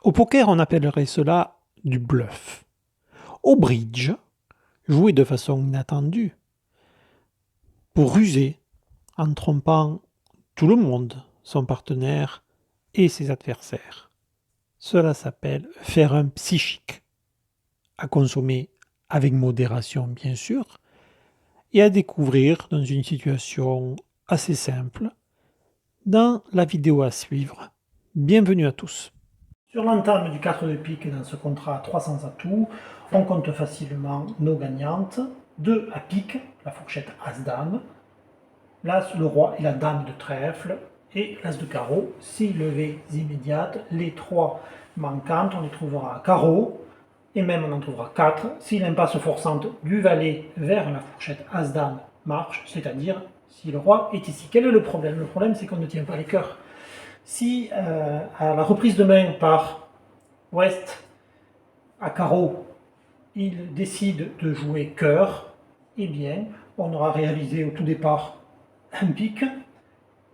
Au poker, on appellerait cela du bluff. Au bridge, jouer de façon inattendue, pour ruser, en trompant tout le monde, son partenaire et ses adversaires. Cela s'appelle faire un psychique, à consommer avec modération bien sûr, et à découvrir dans une situation assez simple, dans la vidéo à suivre. Bienvenue à tous. Sur l'entame du 4 de pique dans ce contrat à 300 atouts, on compte facilement nos gagnantes. 2 à pique, la fourchette As-Dame, l'As, le Roi et la Dame de trèfle, et l'As de carreau. 6 levées immédiates, les 3 manquantes, on les trouvera à carreau, et même on en trouvera 4 si l'impasse forçante du valet vers la fourchette As-Dame marche, c'est-à-dire si le Roi est ici. Quel est le problème? Le problème, c'est qu'on ne tient pas les cœurs. Si à la reprise de main par Ouest à carreau, il décide de jouer cœur, eh bien, on aura réalisé au tout départ un pique,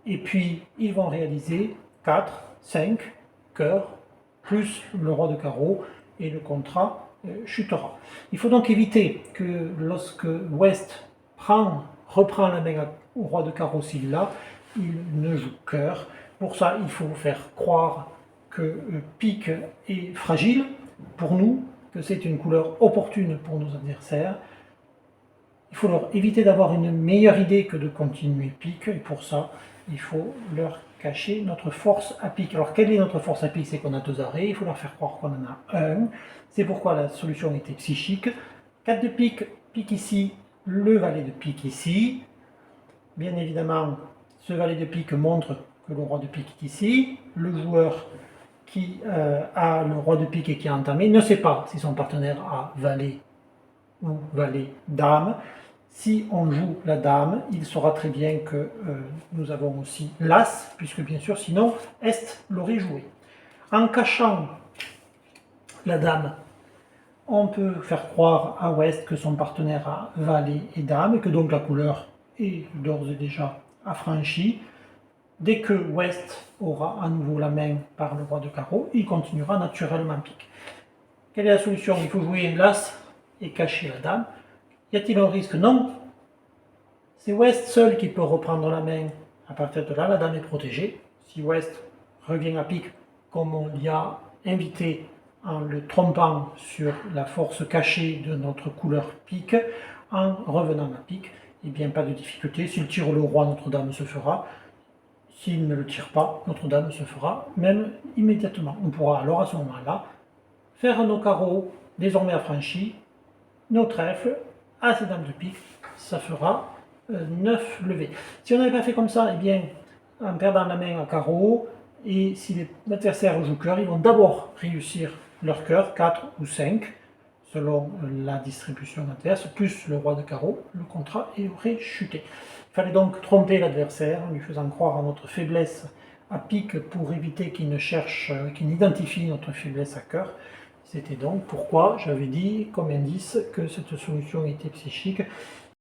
et puis ils vont réaliser 4, 5 cœurs, plus le roi de carreau, et le contrat chutera. Il faut donc éviter que lorsque Ouest reprend la main au roi de carreau s'il l'a, il ne joue cœur. Pour ça, il faut faire croire que pique est fragile pour nous, que c'est une couleur opportune pour nos adversaires. Il faut leur éviter d'avoir une meilleure idée que de continuer pique, et pour ça, il faut leur cacher notre force à pique. Alors, quelle est notre force à pique? C'est qu'on a 2 arrêts, il faut leur faire croire qu'on en a un. C'est pourquoi la solution était psychique. 4 de pique, pique ici, le valet de pique ici. Bien évidemment, ce valet de pique montre que le roi de pique est ici. Le joueur qui a le roi de pique et qui a entamé ne sait pas si son partenaire a valet ou valet dame. Si on joue la dame, il saura très bien que nous avons aussi l'as, puisque bien sûr sinon Est l'aurait joué. En cachant la dame, on peut faire croire à Ouest que son partenaire a valet et dame, et que donc la couleur est d'ores et déjà affranchie. Dès que Ouest aura à nouveau la main par le roi de carreau, il continuera naturellement pique. Quelle est la solution? Il faut jouer l'as et cacher la dame. Y a-t-il un risque? Non. C'est Ouest seul qui peut reprendre la main. À partir de là, la dame est protégée. Si Ouest revient à pique, comme on l'y a invité en le trompant sur la force cachée de notre couleur pique, en revenant à pique, eh bien pas de difficulté. S'il tire le roi, notre dame se fera. S'il ne le tire pas, notre dame se fera même immédiatement. On pourra alors à ce moment-là faire nos carreaux désormais affranchis, nos trèfles, As et Dame de pique, ça fera 9 levées. Si on n'avait pas fait comme ça, eh bien, en perdant la main à carreau, et si l'adversaire joue cœur, ils vont d'abord réussir leur cœur, 4 ou 5, selon la distribution adverse, plus le roi de carreau, le contrat aurait chuté. Il fallait donc tromper l'adversaire en lui faisant croire à notre faiblesse à pique pour éviter qu'il ne cherche, qu'il n'identifie notre faiblesse à cœur. C'était donc pourquoi j'avais dit comme indice que cette solution était psychique.